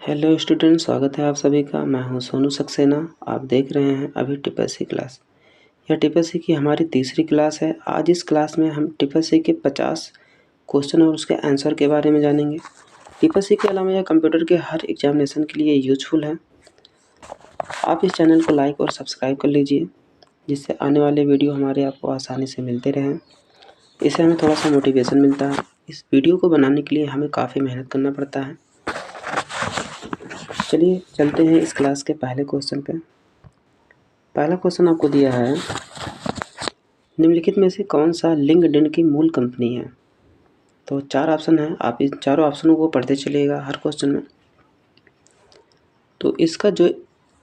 Hello student, स्वागत है आप सभी का। मैं हूं सोनू सक्सेना। आप देख रहे हैं अभी टिपीएससी क्लास। यह टिपीएससी की हमारी तीसरी क्लास है। आज इस क्लास में हम टिपीएससी के 50 क्वेश्चन और उसके आंसर के बारे में जानेंगे। टिपीएससी के अलावा यह कंप्यूटर के हर एग्जामिनेशन के लिए यूजफुल है। आप इस चैनल को लाइक और सब्सक्राइब कर लीजिए, जिससे आने वाले वीडियो हमारे आपको आसानी से मिलते रहें। इससे हमें थोड़ा सा मोटिवेशन मिलता है। इस वीडियो को बनाने के लिए हमें काफ़ी मेहनत करना पड़ता है। चलिए चलते हैं इस क्लास के पहले क्वेश्चन पे। पहला क्वेश्चन आपको दिया है, निम्नलिखित में से कौन सा लिंक्डइन की मूल कंपनी है। तो 4 ऑप्शन है, आप इन चारों ऑप्शनों को पढ़ते चलिएगा हर क्वेश्चन में। तो इसका जो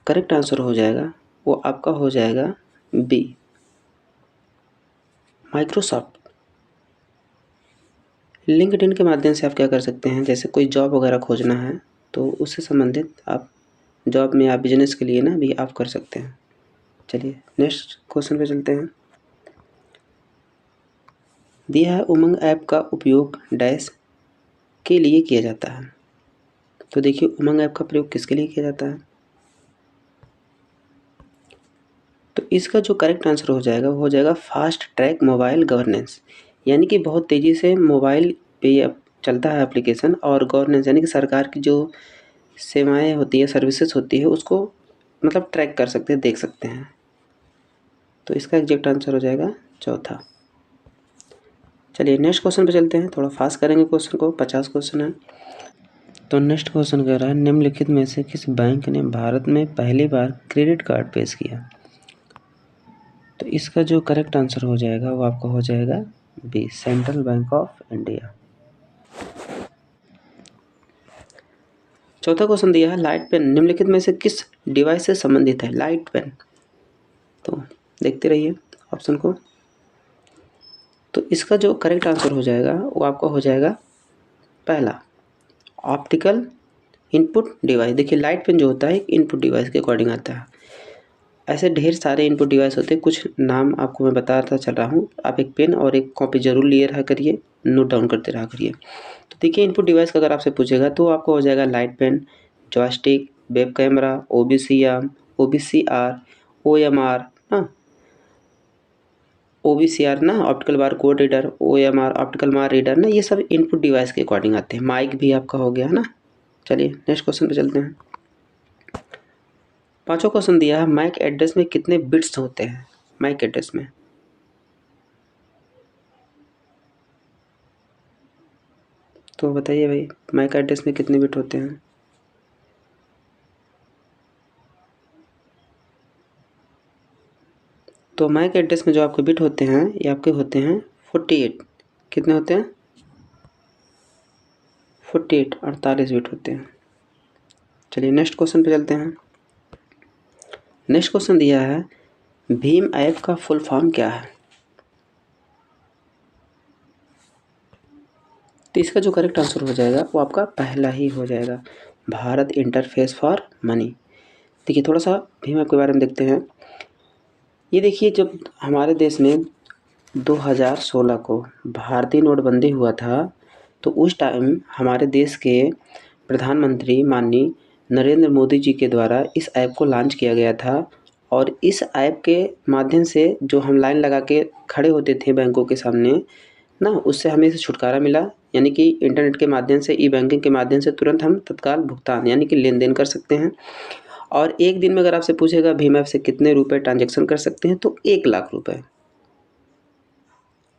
करेक्ट आंसर हो जाएगा वो आपका हो जाएगा बी, माइक्रोसॉफ्ट। लिंक्डइन के माध्यम से आप क्या कर सकते हैं, जैसे कोई जॉब वगैरह खोजना है तो उससे संबंधित आप जॉब में या बिजनेस के लिए ना भी आप कर सकते हैं। चलिए नेक्स्ट क्वेश्चन पे चलते हैं। दिया है, उमंग ऐप का उपयोग डैश के लिए किया जाता है। तो देखिए उमंग ऐप का प्रयोग किसके लिए किया जाता है। तो इसका जो करेक्ट आंसर हो जाएगा वो हो जाएगा फास्ट ट्रैक मोबाइल गवर्नेंस, यानी कि बहुत तेज़ी से मोबाइल पे ये चलता है एप्लीकेशन, और गवर्नेंस यानी कि सरकार की जो सेवाएं होती है, सर्विसेज होती है, उसको मतलब ट्रैक कर सकते हैं, देख सकते हैं। तो इसका एग्जैक्ट आंसर हो जाएगा चौथा। चलिए नेक्स्ट क्वेश्चन पे चलते हैं। थोड़ा फास्ट करेंगे क्वेश्चन को, 50 क्वेश्चन है। तो नेक्स्ट क्वेश्चन कह रहा है, निम्नलिखित में से किस बैंक ने भारत में पहली बार क्रेडिट कार्ड पेश किया। तो इसका जो करेक्ट आंसर हो जाएगा वो आपका हो जाएगा b, central bank of India. चौथा क्वेश्चन दिया है, लाइट पेन निम्नलिखित में से किस डिवाइस से संबंधित है। लाइट पेन, तो देखते रहिए ऑप्शन को। तो इसका जो करेक्ट आंसर हो जाएगा वो आपका हो जाएगा पहला, ऑप्टिकल इनपुट डिवाइस। देखिए लाइट पेन जो होता है एक इनपुट डिवाइस के अकॉर्डिंग आता है। ऐसे ढेर सारे इनपुट डिवाइस होते हैं, कुछ नाम आपको मैं बताता चल रहा हूँ। आप एक पेन और एक कॉपी जरूर लिए रहा करिए, नोट डाउन करते रहा करिए। तो देखिए इनपुट डिवाइस का अगर आपसे पूछेगा तो आपको हो जाएगा light pen, joystick, web camera, OBCR, OMR ना, OBCR ना optical bar code reader, OMR optical bar reader ना, ये सब इनपुट डिवाइस के अकॉर्डिंग आते हैं। माइक भी आपका हो गया है ना। चलिए नेक्स्ट क्वेश्चन पे चलते हैं। पांचवा क्वेश्चन दिया है, मैक एड्रेस में कितने बिट्स होते हैं। मैक एड्रेस में, तो बताइए भाई मैक एड्रेस में कितने बिट होते हैं। तो मैक एड्रेस में जो आपके बिट होते हैं ये आपके होते हैं 48। कितने होते हैं, 48, 48 बिट होते हैं। चलिए नेक्स्ट क्वेश्चन पे चलते हैं। नेक्स्ट क्वेश्चन दिया है, भीम ऐप का फुल फॉर्म क्या है। तो इसका जो करेक्ट आंसर हो जाएगा वो आपका पहला ही हो जाएगा, भारत इंटरफेस फॉर मनी। देखिए थोड़ा सा भीम ऐप के बारे में देखते हैं। ये देखिए जब हमारे देश में 2016 को भारतीय नोटबंदी हुआ था, तो उस टाइम हमारे देश के प्रधानमंत्री माननीय नरेंद्र मोदी जी के द्वारा इस ऐप को लॉन्च किया गया था। और इस ऐप के माध्यम से जो हम लाइन लगा के खड़े होते थे बैंकों के सामने ना, उससे हमें से छुटकारा मिला। यानी कि इंटरनेट के माध्यम से, ई बैंकिंग के माध्यम से तुरंत हम तत्काल भुगतान यानी कि लेन देन कर सकते हैं। और एक दिन में अगर आपसे पूछेगा भीम ऐप से कितने रुपए ट्रांजैक्शन कर सकते हैं, तो 1 लाख रुपए।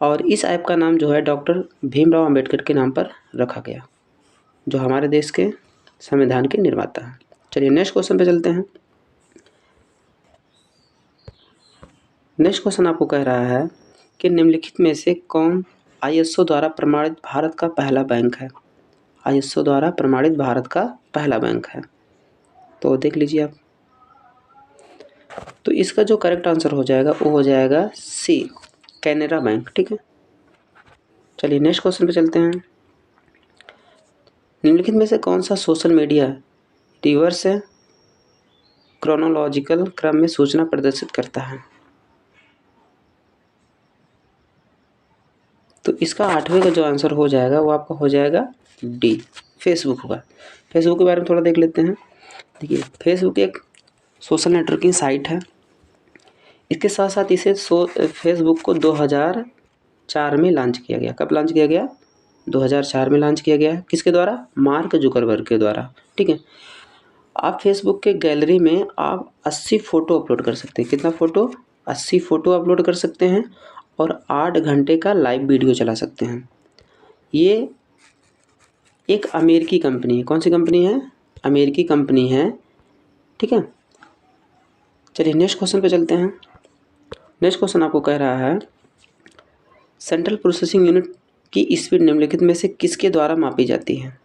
और इस ऐप का नाम जो है डॉक्टर भीमराव अंबेडकर के नाम पर रखा गया, जो हमारे देश के संविधान के निर्माता हैं। चलिए नेक्स्ट क्वेश्चन पे चलते हैं। नेक्स्ट क्वेश्चन आपको कह रहा है कि निम्नलिखित में से कौन ISO द्वारा प्रमाणित भारत का पहला बैंक है। ISO द्वारा प्रमाणित भारत का पहला बैंक है, तो देख लीजिए आप। तो इसका जो करेक्ट आंसर हो जाएगा वो हो जाएगा सी, कैनरा बैंक। ठीक है, चलिए नेक्स्ट क्वेश्चन पे चलते हैं। निम्नलिखित में से कौन सा सोशल मीडिया रिवर्स क्रोनोलॉजिकल क्रम में सूचना प्रदर्शित करता है। तो इसका 8वें का जो आंसर हो जाएगा वो आपका हो जाएगा डी, फेसबुक होगा। फेसबुक के बारे में थोड़ा देख लेते हैं। देखिए, फेसबुक एक सोशल नेटवर्किंग साइट है। इसके साथ साथ इसे फेसबुक को 2004 में लॉन्च किया गया। कब लॉन्च किया गया? 2004 में लॉन्च किया गया। किसके द्वारा? मार्क जुकरबर्ग के द्वारा। ठीक है। आप फेसबुक के गैलरी में आप 80 फ़ोटो अपलोड कर सकते हैं। कितना फ़ोटो? 80 फ़ोटो अपलोड कर सकते हैं और 8 घंटे का लाइव वीडियो चला सकते हैं। ये एक अमेरिकी कंपनी है। कौन सी कंपनी है? अमेरिकी कंपनी है। ठीक है। चलिए नेक्स्ट क्वेश्चन पे चलते हैं। नेक्स्ट क्वेश्चन आपको कह रहा है सेंट्रल प्रोसेसिंग यूनिट की स्पीड निम्नलिखित में से किसके द्वारा मापी जाती है?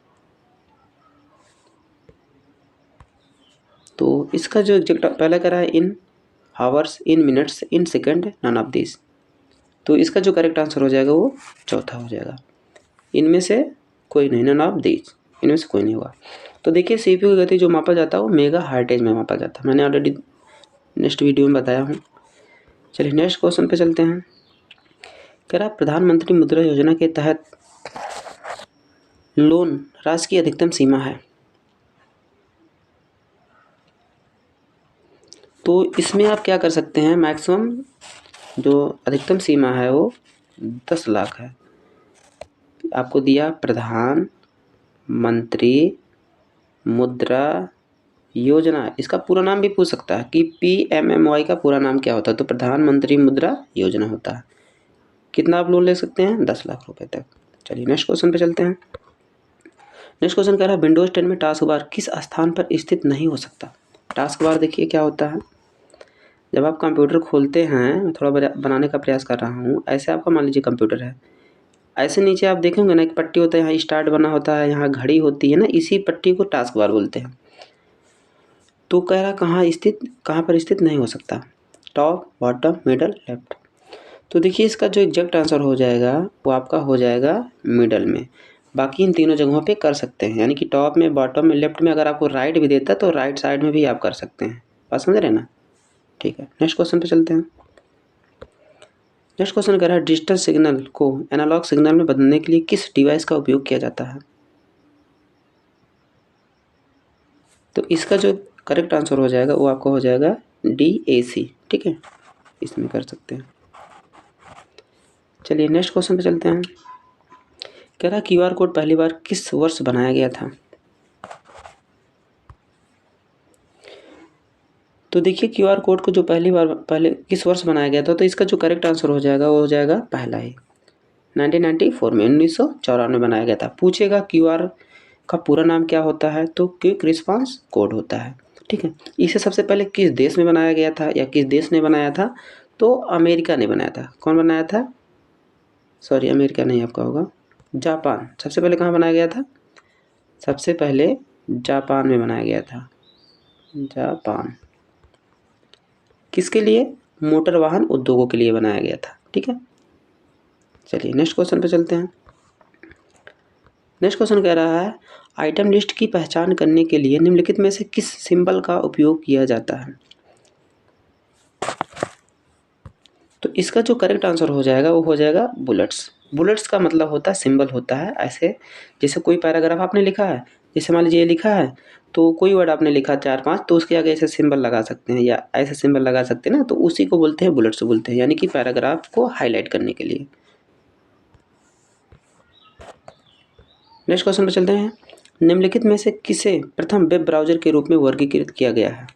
तो इसका जो एग्जैक्ट पहला कह रहा है in hours, in minutes, in second, none of this. तो इसका जो करेक्ट आंसर हो जाएगा वो चौथा हो जाएगा। इनमें से कोई नहीं, नन ऑफ दिस, इनमें से कोई नहीं होगा। तो देखिए सीपीयू की गति जो मापा जाता है वो मेगा हार्टेज में मापा जाता है। मैंने ऑलरेडी नेक्स्ट वीडियो में बताया हूँ। चलिए नेक्स्ट क्वेश्चन पे चलते हैं। कह रहा प्रधानमंत्री मुद्रा योजना के तहत लोन राशि की अधिकतम सीमा है। तो इसमें आप क्या कर सकते हैं, मैक्सिमम जो अधिकतम सीमा है वो 10 लाख है। आपको दिया प्रधानमंत्री मुद्रा योजना। इसका पूरा नाम भी पूछ सकता है कि PMMY का पूरा नाम क्या होता है। तो प्रधानमंत्री मुद्रा योजना होता है। कितना आप लोन ले सकते हैं? 10 लाख रुपए तक। चलिए नेक्स्ट क्वेश्चन पे चलते हैं। नेक्स्ट क्वेश्चन कह रहा है विंडोज 10 में टास्क बार किस स्थान पर स्थित नहीं हो सकता? टास्क बार देखिए क्या होता है। जब आप कंप्यूटर खोलते हैं, मैं थोड़ा बनाने का प्रयास कर रहा हूँ। ऐसे आपका मान लीजिए कंप्यूटर है, ऐसे नीचे आप देखेंगे ना एक पट्टी होता है, यहाँ स्टार्ट बना होता है, यहाँ घड़ी होती है ना, इसी पट्टी को टास्क बार बोलते हैं। तो कह रहा कहाँ पर स्थित नहीं हो सकता? Top, bottom, middle, left. तो देखिए इसका जो एग्जैक्ट आंसर हो जाएगा वो आपका हो जाएगा मिडल में। बाकी इन तीनों जगहों पे कर सकते हैं, यानी कि टॉप में, बॉटम में, लेफ्ट में। अगर आपको राइट भी देता है तो राइट साइड में भी आप कर सकते हैं। बात समझ रहे ना? ठीक है, नेक्स्ट क्वेश्चन पे चलते हैं। नेक्स्ट क्वेश्चन कह रहा है डिजिटल सिग्नल को एनालॉग सिग्नल में बदलने के लिए किस डिवाइस का उपयोग किया जाता है? तो इसका जो करेक्ट आंसर हो जाएगा वो आपका हो जाएगा DAC। ठीक है, इसमें कर सकते हैं। चलिए नेक्स्ट क्वेश्चन पे चलते हैं। कह रहा QR कोड पहली बार किस वर्ष बनाया गया था? तो देखिए QR कोड को जो पहले किस वर्ष बनाया गया था, तो इसका जो करेक्ट आंसर हो जाएगा वो हो जाएगा पहला ही 1994 में, 1994 में बनाया गया था। पूछेगा QR का पूरा नाम क्या होता है? तो क्विक रिस्पांस कोड होता है। ठीक है, इसे सबसे पहले किस देश में बनाया गया था या किस देश ने बनाया था? तो अमेरिका ने बनाया था। कौन बनाया था? सॉरी, अमेरिका नहीं, आपका होगा जापान। सबसे पहले कहाँ बनाया गया था? सबसे पहले जापान में बनाया गया था। जापान किसके लिए? मोटर वाहन उद्योगों के लिए बनाया गया था। ठीक है, चलिए नेक्स्ट क्वेश्चन पे चलते हैं। नेक्स्ट क्वेश्चन कह रहा है आइटम लिस्ट की पहचान करने के लिए निम्नलिखित में से किस सिंबल का उपयोग किया जाता है? तो इसका जो करेक्ट आंसर हो जाएगा वो हो जाएगा बुलेट्स। बुलेट्स का मतलब होता है सिंबल होता है ऐसे, जैसे कोई पैराग्राफ आपने लिखा है, जैसे मान लीजिए ये लिखा है, तो कोई वर्ड आपने लिखा 4-5, तो उसके आगे ऐसे सिंबल लगा सकते हैं या ऐसे सिंबल लगा सकते हैं ना, तो उसी को बोलते हैं बुलेट्स बोलते हैं, यानी कि पैराग्राफ को हाईलाइट करने के लिए। नेक्स्ट क्वेश्चन पर चलते हैं। निम्नलिखित में से किसे प्रथम वेब ब्राउज़र के रूप में वर्गीकृत किया गया है?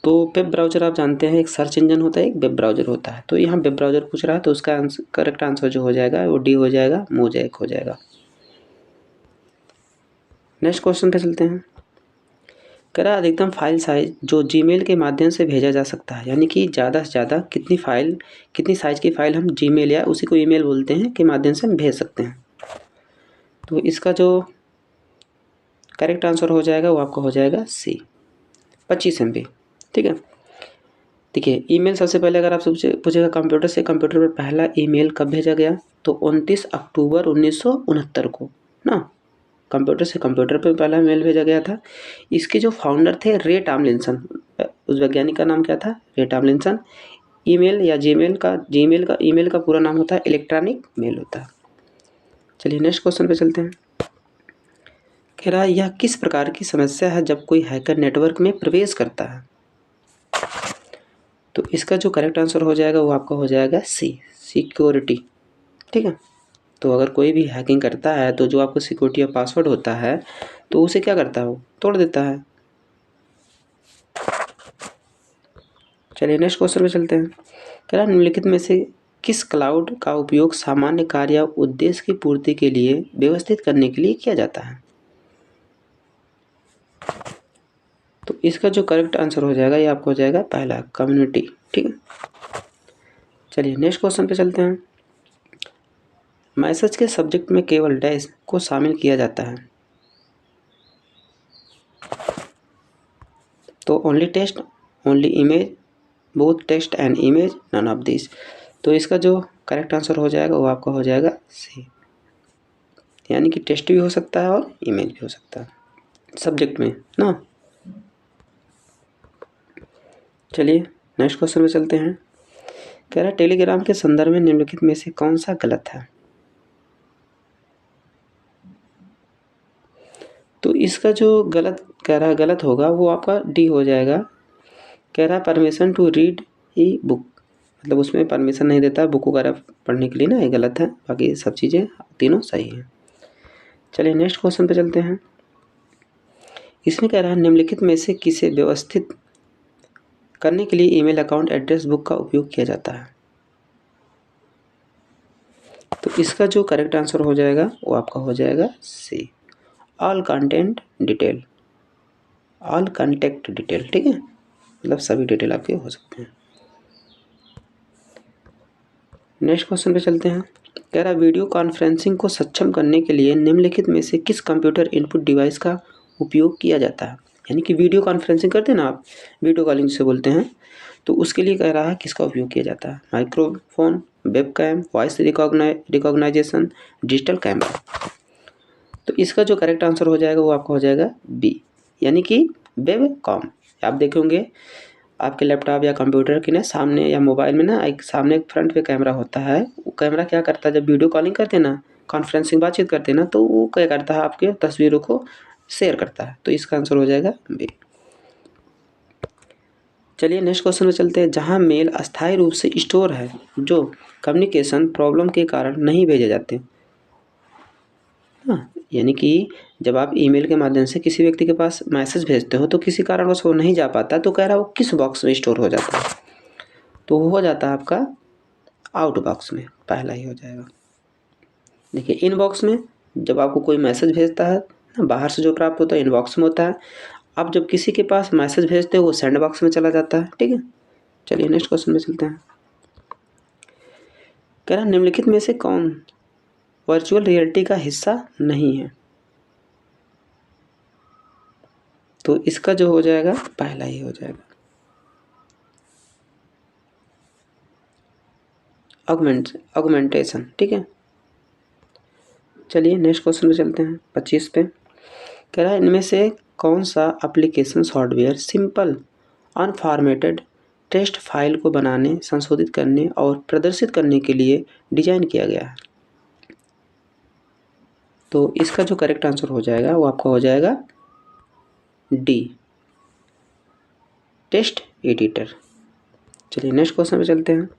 तो वेब ब्राउज़र आप जानते हैं एक सर्च इंजन होता है, एक वेब ब्राउज़र होता है। तो यहाँ वेब ब्राउज़र पूछ रहा है, तो उसका करेक्ट आंसर जो हो जाएगा वो D हो जाएगा, मोज़ेक हो जाएगा। नेक्स्ट क्वेश्चन पे चलते हैं। कह रहा अधिकतम फाइल साइज जो जीमेल के माध्यम से भेजा जा सकता है, यानी कि ज़्यादा से ज़्यादा कितनी साइज़ की फ़ाइल हम जीमेल या उसी को ईमेल बोलते हैं के माध्यम से हम भेज सकते हैं। तो इसका जो करेक्ट आंसर हो जाएगा वो आपका हो जाएगा C, 25 MB। ठीक है, देखिए ईमेल सबसे पहले अगर आपसे पूछेगा कंप्यूटर से कंप्यूटर पर पहला ईमेल कब भेजा गया, तो 29 अक्टूबर 1969 को ना, कंप्यूटर से कंप्यूटर पर पहला मेल भेजा गया था। इसके जो फाउंडर थे रे टॉमलिंसन, उस वैज्ञानिक का नाम क्या था? रे टॉमलिंसन। ईमेल या जीमेल का ईमेल का पूरा नाम होता है इलेक्ट्रॉनिक मेल होता है। चलिए नेक्स्ट क्वेश्चन पे चलते हैं। कह रहा है यह किस प्रकार की समस्या है जब कोई हैकर नेटवर्क में प्रवेश करता है। तो इसका जो करेक्ट आंसर हो जाएगा वो आपका हो जाएगा सी, सिक्योरिटी। ठीक है, तो अगर कोई भी हैकिंग करता है तो जो आपको सिक्योरिटी या पासवर्ड होता है तो उसे क्या करता है, वो तोड़ देता है। चलिए नेक्स्ट क्वेश्चन पे चलते हैं। कह रहा निम्नलिखित में से किस क्लाउड का उपयोग सामान्य कार्य या उद्देश्य की पूर्ति के लिए व्यवस्थित करने के लिए किया जाता है। तो इसका जो करेक्ट आंसर हो जाएगा ये आपको हो जाएगा पहला, कम्युनिटी। ठीक है, चलिए नेक्स्ट क्वेश्चन पे चलते हैं। मैसेज के सब्जेक्ट में केवल डैश को शामिल किया जाता है। तो only text, only image, both text and image, none of this. तो इसका जो करेक्ट आंसर हो जाएगा वो आपका हो जाएगा सी, यानी कि टेक्स्ट भी हो सकता है और इमेज भी हो सकता है सब्जेक्ट में ना। चलिए नेक्स्ट क्वेश्चन में चलते हैं। कह रहा है टेलीग्राम के संदर्भ में निम्नलिखित में से कौन सा गलत है। तो इसका जो गलत होगा वो आपका डी हो जाएगा। कह रहा है permission to read e book, मतलब उसमें परमिशन नहीं देता बुक वगैरह पढ़ने के लिए ना, ये गलत है। बाकी सब चीज़ें तीनों सही हैं। चलिए नेक्स्ट क्वेश्चन पे चलते हैं। इसमें कह रहा है निम्नलिखित में से किसे व्यवस्थित करने के लिए ईमेल अकाउंट एड्रेस बुक का उपयोग किया जाता है। तो इसका जो करेक्ट आंसर हो जाएगा वो आपका हो जाएगा see, all content detail, all contact detail. ठीक है, मतलब सभी डिटेल आपके हो सकते हैं। नेक्स्ट क्वेश्चन पे चलते हैं। कह रहा वीडियो कॉन्फ्रेंसिंग को सक्षम करने के लिए निम्नलिखित में से किस कंप्यूटर इनपुट डिवाइस का उपयोग किया जाता है। यानी कि वीडियो कॉन्फ्रेंसिंग करते हैं ना आप, वीडियो कॉलिंग से बोलते हैं, तो उसके लिए कह रहा है किसका उपयोग किया जाता है। Microphone, webcam, voice recognisation, digital camera. तो इसका जो करेक्ट आंसर हो जाएगा वो आपका हो जाएगा बी, यानी कि वेब कॉम। आप देखेंगे आपके लैपटॉप या कंप्यूटर के ना सामने या मोबाइल में ना एक सामने एक फ्रंट पे कैमरा होता है। वो कैमरा क्या करता है, जब वीडियो कॉलिंग करते हैं ना, कॉन्फ्रेंसिंग बातचीत करते हैं ना, तो वो क्या करता है आपके तस्वीरों को शेयर करता है। तो इसका आंसर हो जाएगा बी। चलिए नेक्स्ट क्वेश्चन में चलते हैं। जहाँ मेल अस्थायी रूप से स्टोर है जो कम्युनिकेशन प्रॉब्लम के कारण नहीं भेजे जाते। हाँ, यानी कि जब आप ईमेल के माध्यम से किसी व्यक्ति के पास मैसेज भेजते हो तो किसी कारणवश वो नहीं जा पाता, तो कह रहा है वो किस बॉक्स में स्टोर हो जाता है। तो वो हो जाता है आपका आउट बॉक्स में, पहला ही हो जाएगा। देखिए इनबॉक्स में जब आपको कोई मैसेज भेजता है ना, बाहर से जो प्राप्त होता है इनबॉक्स में होता है। आप जब किसी के पास मैसेज भेजते हो वो सेंड बॉक्स में चला जाता है। ठीक है, चलिए नेक्स्ट क्वेश्चन में चलते हैं। कह रहा निम्नलिखित में से कौन वर्चुअल रियलिटी का हिस्सा नहीं है। तो इसका जो हो जाएगा पहला ही हो जाएगा, ऑगमेंटेशन। ठीक है, चलिए नेक्स्ट क्वेश्चन पे चलते हैं 25 पे। कह रहा है इनमें से कौन सा application software simple unformatted text file को बनाने, संशोधित करने और प्रदर्शित करने के लिए डिजाइन किया गया है। तो इसका जो करेक्ट आंसर हो जाएगा वो आपका हो जाएगा डी, टेक्स्ट एडिटर। चलिए नेक्स्ट क्वेश्चन पे चलते हैं।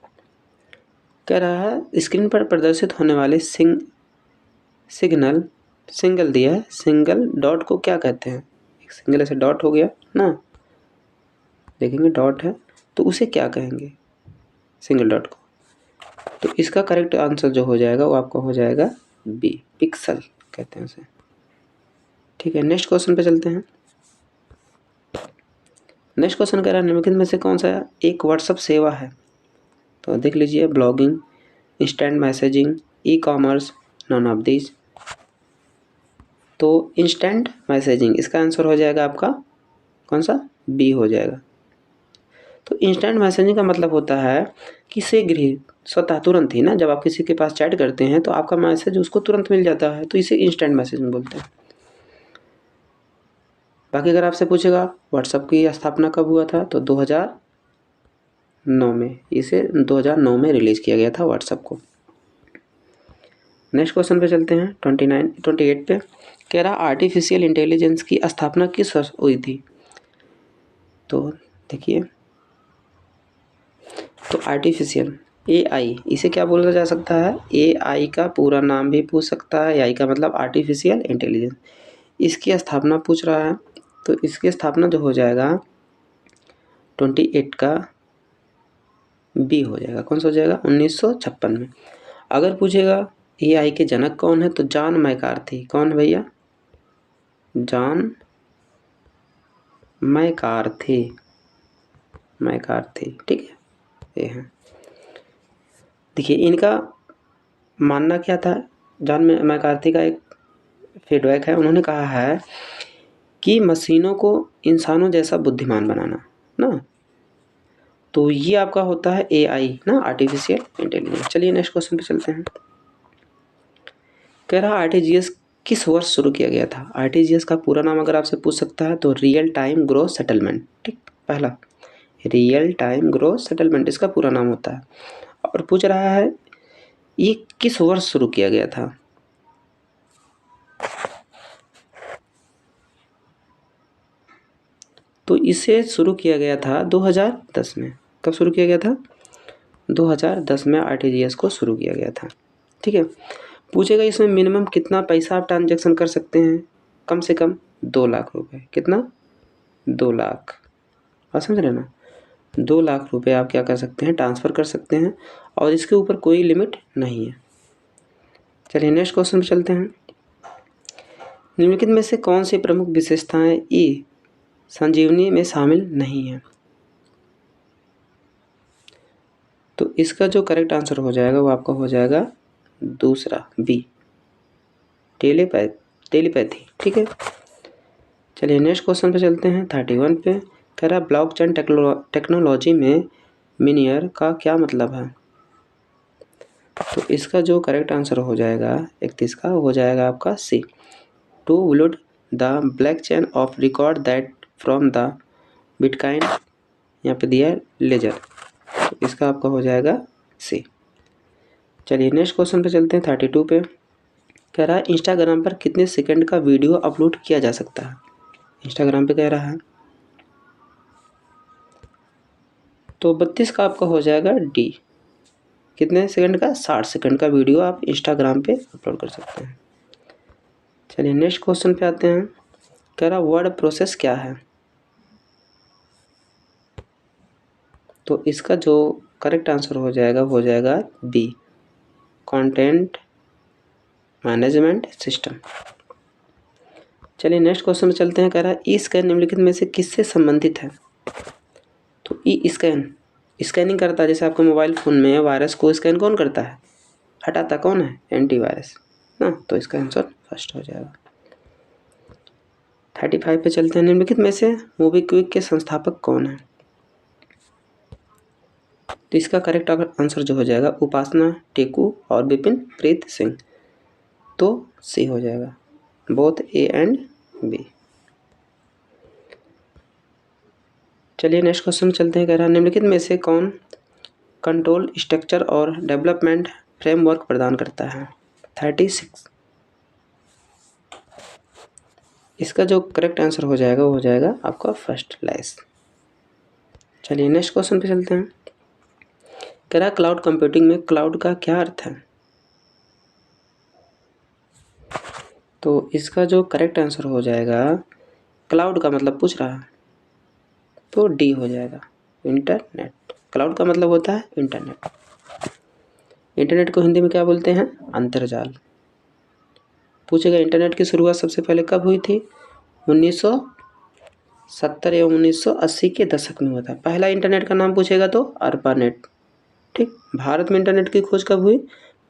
कह रहा है स्क्रीन पर प्रदर्शित होने वाले सिंगल दिया है, सिंगल डॉट को क्या कहते हैं। एक सिंगल ऐसे डॉट हो गया ना, देखेंगे डॉट है तो उसे क्या कहेंगे, सिंगल डॉट को। तो इसका करेक्ट आंसर जो हो जाएगा वो आपका हो जाएगा बी, पिक्सल कहते हैं उसे। ठीक है, नेक्स्ट क्वेश्चन पे चलते हैं। नेक्स्ट क्वेश्चन कह रहा है निम्नलिखित में से कौन सा एक व्हाट्सएप सेवा है। तो देख लीजिए, blogging, instant messaging, e commerce, none of this. तो इंस्टेंट मैसेजिंग इसका आंसर हो जाएगा आपका कौन सा, बी हो जाएगा। तो इंस्टेंट मैसेजिंग का मतलब होता है कि शीघ्र ही, स्वतः, तुरंत ही ना, जब आप किसी के पास चैट करते हैं तो आपका मैसेज उसको तुरंत मिल जाता है, तो इसे इंस्टेंट मैसेजिंग बोलते हैं। बाकी अगर आपसे पूछेगा व्हाट्सएप की स्थापना कब हुआ था, तो 2009 में, इसे 2009 में रिलीज़ किया गया था व्हाट्सएप को। नेक्स्ट क्वेश्चन पे चलते हैं 28 पे। कह रहा आर्टिफिशियल इंटेलिजेंस की स्थापना किस वर्ष हुई थी? तो देखिए, तो आर्टिफिशियल AI, इसे क्या बोला जा सकता है? AI का पूरा नाम भी पूछ सकता है। AI का मतलब आर्टिफिशियल इंटेलिजेंस। इसकी स्थापना पूछ रहा है, तो इसकी स्थापना जो हो जाएगा 28 का बी हो जाएगा। कौन सा हो जाएगा? 1956 में। अगर पूछेगा AI के जनक कौन है, तो जॉन मैकार्थी। कौन है भैया? जॉन मैकार्थी, मैकार्थी, ठीक है, ये है। देखिए, इनका मानना क्या था? जॉन मैकार्थी का एक फीडबैक है, उन्होंने कहा है कि मशीनों को इंसानों जैसा बुद्धिमान बनाना ना, तो ये आपका होता है AI ना, आर्टिफिशियल इंटेलिजेंस। चलिए नेक्स्ट क्वेश्चन पे चलते हैं। कह रहा RTGS किस वर्ष शुरू किया गया था? RTGS का पूरा नाम अगर आपसे पूछ सकता है तो रियल टाइम ग्रोथ सेटलमेंट, ठीक, पहला रियल टाइम ग्रोथ सेटलमेंट इसका पूरा नाम होता है। और पूछ रहा है ये किस वर्ष शुरू किया गया था? तो इसे शुरू किया गया था 2010 में। कब शुरू किया गया था? 2010 में RTGS को शुरू किया गया था, ठीक है। पूछेगा इसमें मिनिमम कितना पैसा आप ट्रांजेक्शन कर सकते हैं? कम से कम 2 लाख रुपए। कितना? 2 लाख। बात समझ रहे ना? 2 लाख रुपए आप क्या कर सकते हैं? ट्रांसफ़र कर सकते हैं, और इसके ऊपर कोई लिमिट नहीं है। चलिए नेक्स्ट क्वेश्चन पे चलते हैं। निम्नलिखित में से कौन सी प्रमुख विशेषताएं ई संजीवनी में शामिल नहीं है? तो इसका जो करेक्ट आंसर हो जाएगा वो आपका हो जाएगा दूसरा बी, टेलीपैथी, ठीक है। चलिए नेक्स्ट क्वेश्चन पे चलते हैं 31 पे। कह रहा ब्लॉकचेन टेक्नोलॉजी में मिनियर का क्या मतलब है? तो इसका जो करेक्ट आंसर हो जाएगा 31 का हो जाएगा आपका see, to reload the blockchain of record that from the bitcoin, यहाँ पे दिया है लेजर, तो इसका आपका हो जाएगा सी। चलिए नेक्स्ट क्वेश्चन पे चलते हैं 32 पे। कह रहा है इंस्टाग्राम पर कितने सेकंड का वीडियो अपलोड किया जा सकता है? इंस्टाग्राम पे कह रहा है, तो 32 का आपका हो जाएगा डी। कितने सेकंड का? 60 सेकंड का वीडियो आप इंस्टाग्राम पे अपलोड कर सकते हैं। चलिए नेक्स्ट क्वेश्चन पे आते हैं। कह रहा वर्ड प्रोसेस क्या है? तो इसका जो करेक्ट आंसर हो जाएगा बी, कंटेंट मैनेजमेंट सिस्टम। चलिए नेक्स्ट क्वेश्चन में चलते हैं। कह रहा है ई स्कैन निम्नलिखित में से किससे संबंधित है? तो ई स्कैन स्कैनिंग करता है, जैसे आपके मोबाइल फ़ोन में वायरस को स्कैन कौन करता है? हटाता कौन है? एंटीवायरस ना, तो इसका आंसर फर्स्ट हो जाएगा। 35 पे चलते हैं। निम्नलिखित में से मोबीक्विक के संस्थापक कौन है? तो इसका करेक्ट आंसर जो हो जाएगा उपासना टेकू और विपिन प्रीत सिंह, तो सी हो जाएगा, बोथ ए एंड बी। चलिए नेक्स्ट क्वेश्चन चलते हैं। कह रहा है निम्नलिखित में से कौन कंट्रोल स्ट्रक्चर और डेवलपमेंट फ्रेमवर्क प्रदान करता है? 36। इसका जो करेक्ट आंसर हो जाएगा वो हो जाएगा आपका फर्स्ट लाइस। चलिए नेक्स्ट क्वेश्चन पे चलते हैं। कह रहा क्लाउड कंप्यूटिंग में क्लाउड का क्या अर्थ है? तो इसका जो करेक्ट आंसर हो जाएगा, क्लाउड का मतलब पूछ रहा है, तो डी हो जाएगा, इंटरनेट। क्लाउड का मतलब होता है इंटरनेट। इंटरनेट को हिंदी में क्या बोलते हैं? अंतर्जाल। पूछेगा इंटरनेट की शुरुआत सबसे पहले कब हुई थी? 1970 एवं 1980 के दशक में हुआ था। पहला इंटरनेट का नाम पूछेगा तो अर्पानेट, ठीक। भारत में इंटरनेट की खोज कब हुई?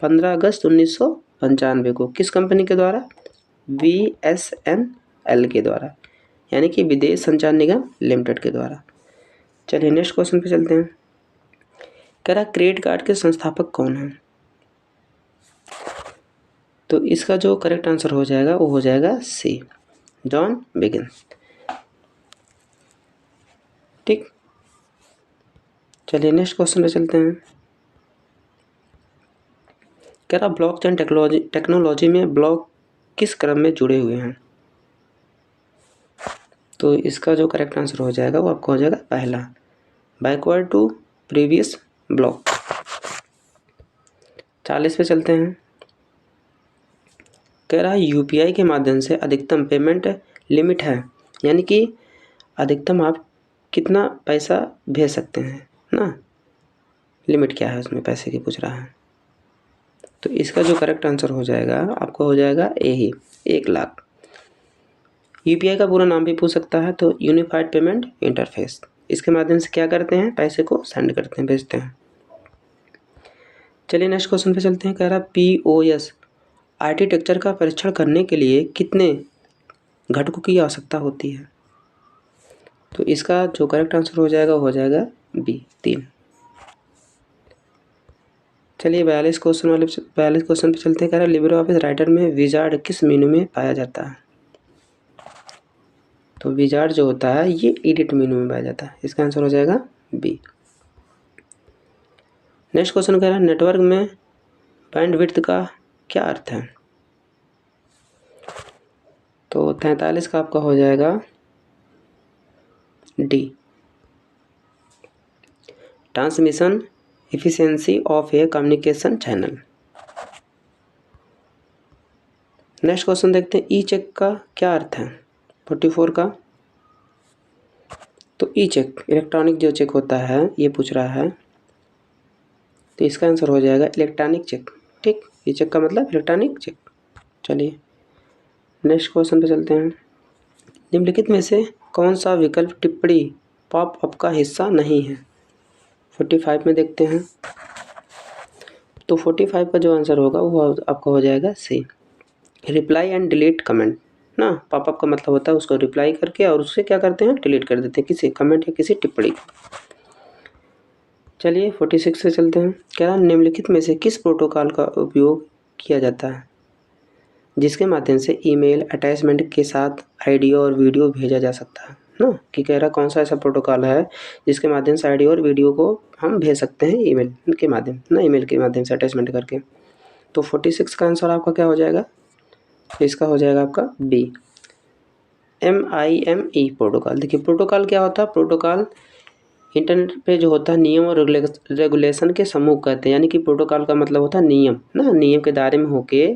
15 अगस्त 1995 को। किस कंपनी के द्वारा? BSNL के द्वारा, यानी कि विदेश संचार निगम लिमिटेड के द्वारा। चलिए नेक्स्ट क्वेश्चन पे चलते हैं। कह रहा क्रेडिट कार्ड के संस्थापक कौन हैं? तो इसका जो करेक्ट आंसर हो जाएगा वो हो जाएगा सी, जॉन बेगिन, ठीक। चलिए नेक्स्ट क्वेश्चन पे चलते हैं। कह रहा ब्लॉकचेन टेक्नोलॉजी में ब्लॉक किस क्रम में जुड़े हुए हैं। तो इसका जो करेक्ट आंसर हो जाएगा वो आपका हो जाएगा पहला, बैकवर्ड टू प्रीवियस ब्लॉक। 40 पे चलते हैं। कह रहा है यूपीआई के माध्यम से अधिकतम पेमेंट लिमिट है, यानी कि अधिकतम आप कितना पैसा भेज सकते हैं ना, लिमिट क्या है उसमें पैसे की पूछ रहा है। तो इसका जो करेक्ट आंसर हो जाएगा आपको हो जाएगा ए ही, 1 लाख। यूपीआई का पूरा नाम भी पूछ सकता है, तो यूनिफाइड पेमेंट इंटरफेस। इसके माध्यम से क्या करते हैं, पैसे को सेंड करते हैं, भेजते हैं। चलिए नेक्स्ट क्वेश्चन पे चलते हैं। कह रहा पीओएस आर्किटेक्चर का परीक्षण करने के लिए कितने घटकों की आवश्यकता होती है। तो इसका जो करेक्ट आंसर हो जाएगा बी, 3। चलिए 42 क्वेश्चन पे चलते हैं। कह रहा लिब्रे ऑफिस राइटर में विजार्ड किस मेनू में पाया जाता है। तो विजार्ड जो होता है ये एडिट मेनू में पाया जाता है। इसका आंसर हो जाएगा बी। नेक्स्ट क्वेश्चन कह रहा है नेटवर्क में बैंडविड्थ का क्या अर्थ है। तो 43 का आपका हो जाएगा D, transmission efficiency of A communication channel. Next question देखते हैं ई चेक का क्या अर्थ है। 44 का, तो ई चेक इलेक्ट्रॉनिक जो चेक होता है ये पूछ रहा है, तो इसका आंसर हो जाएगा इलेक्ट्रॉनिक चेक। ठीक, ई चेक का मतलब इलेक्ट्रॉनिक चेक। चलिए नेक्स्ट क्वेश्चन पे चलते हैं। निम्नलिखित में से कौन सा विकल्प टिप्पणी पॉपअप का हिस्सा नहीं है। 45 में देखते हैं। तो 45 का जो आंसर होगा वो आपका हो जाएगा सी, रिप्लाई एंड डिलीट कमेंट ना। पॉपअप का मतलब होता है उसको रिप्लाई करके और उससे क्या करते हैं, डिलीट कर देते हैं किसी कमेंट या किसी टिप्पणी को। चलिए 46 से चलते हैं। क्या निम्नलिखित में से किस प्रोटोकॉल का उपयोग किया जाता है जिसके माध्यम से ईमेल अटैचमेंट के साथ ऑडियो और वीडियो भेजा जा सकता है ना। कि कह रहा कौन सा ऐसा प्रोटोकॉल है जिसके माध्यम से ऑडियो और वीडियो को हम भेज सकते हैं ईमेल के माध्यम ना, ईमेल के माध्यम से अटैचमेंट करके। तो 46 का आंसर आपका क्या हो जाएगा, इसका हो जाएगा आपका बी, MIME प्रोटोकॉल। देखिए प्रोटोकॉल क्या होता है, प्रोटोकॉल इंटरनेट पे जो होता है नियम और रेगुलेशन के समूह कहते हैं। यानी कि प्रोटोकॉल का मतलब होता है नियम ना, नियम के दायरे में होके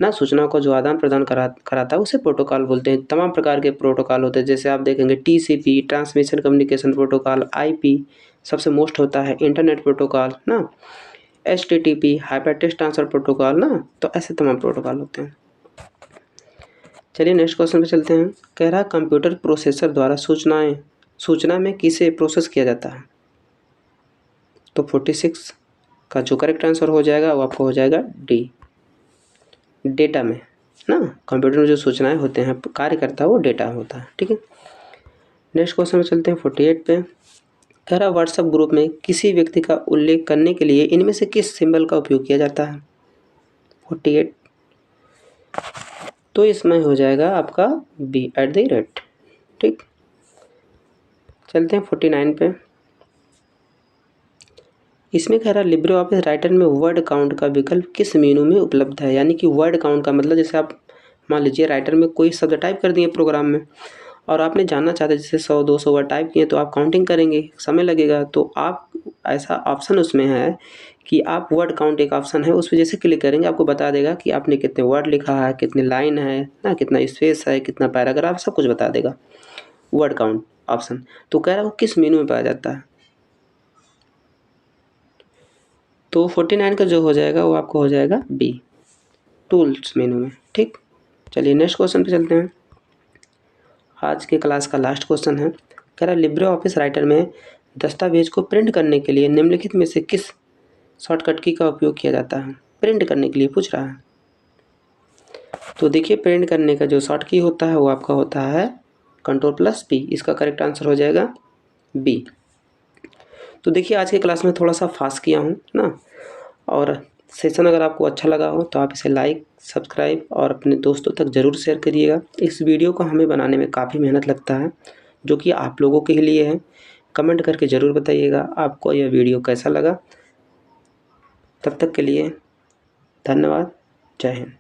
ना सूचना को जो आदान प्रदान कराता है उसे प्रोटोकॉल बोलते हैं। तमाम प्रकार के प्रोटोकॉल होते हैं, जैसे आप देखेंगे TCP transmission communication protocol, IP सबसे मोस्ट होता है, इंटरनेट प्रोटोकॉल ना, HTTP हाइपरटेक्स्ट ट्रांसफर प्रोटोकॉल ना। तो ऐसे तमाम प्रोटोकॉल होते हैं। चलिए नेक्स्ट क्वेश्चन पे चलते हैं। कह रहा कंप्यूटर प्रोसेसर द्वारा सूचना में किसे प्रोसेस किया जाता है। तो 46 का जो करेक्ट आंसर हो जाएगा वो आपको हो जाएगा डी, डेटा में ना। कंप्यूटर में जो सूचनाएं होते हैं कार्य करता है वो डेटा होता है। ठीक है, नेक्स्ट क्वेश्चन में चलते हैं 48 पे। कह रहा व्हाट्सएप ग्रुप में किसी व्यक्ति का उल्लेख करने के लिए इनमें से किस सिंबल का उपयोग किया जाता है। 48, तो इसमें हो जाएगा आपका बी, @ ठीक, चलते हैं 49 पे। इसमें कह रहा लिब्रे ऑफिस राइटर में वर्ड काउंट का विकल्प किस मेनू में उपलब्ध है। यानी कि वर्ड काउंट का मतलब जैसे आप मान लीजिए राइटर में कोई शब्द टाइप कर दिए प्रोग्राम में और आपने जानना चाहते जैसे 100-200 वर्ड टाइप किए, तो आप काउंटिंग करेंगे, समय लगेगा। तो आप ऐसा ऑप्शन उसमें है कि आप वर्ड काउंट एक ऑप्शन है, उस पर जैसे क्लिक करेंगे आपको बता देगा कि आपने कितने वर्ड लिखा है, कितनी लाइन है ना, कितना स्पेस है, कितना पैराग्राफ, सब कुछ बता देगा वर्ड काउंट ऑप्शन। तो कह रहा वो किस मेनू में पाया जाता है। तो 49 का जो हो जाएगा वो आपको हो जाएगा बी, टूल्स मेनू में। ठीक, चलिए नेक्स्ट क्वेश्चन पे चलते हैं। आज के क्लास का लास्ट क्वेश्चन है। कह रहा लिब्रे ऑफिस राइटर में दस्तावेज को प्रिंट करने के लिए निम्नलिखित में से किस शॉर्टकट की का उपयोग किया जाता है। प्रिंट करने के लिए पूछ रहा है। तो देखिए प्रिंट करने का जो शॉर्ट की होता है वो आपका होता है Ctrl+P। इसका करेक्ट आंसर हो जाएगा बी। तो देखिए आज के क्लास में थोड़ा सा फास्ट किया हूँ ना, और सेशन अगर आपको अच्छा लगा हो तो आप इसे लाइक, सब्सक्राइब और अपने दोस्तों तक ज़रूर शेयर करिएगा। इस वीडियो को हमें बनाने में काफ़ी मेहनत लगता है जो कि आप लोगों के लिए है। कमेंट करके ज़रूर बताइएगा आपको यह वीडियो कैसा लगा। तब तक के लिए धन्यवाद। जय हिंद।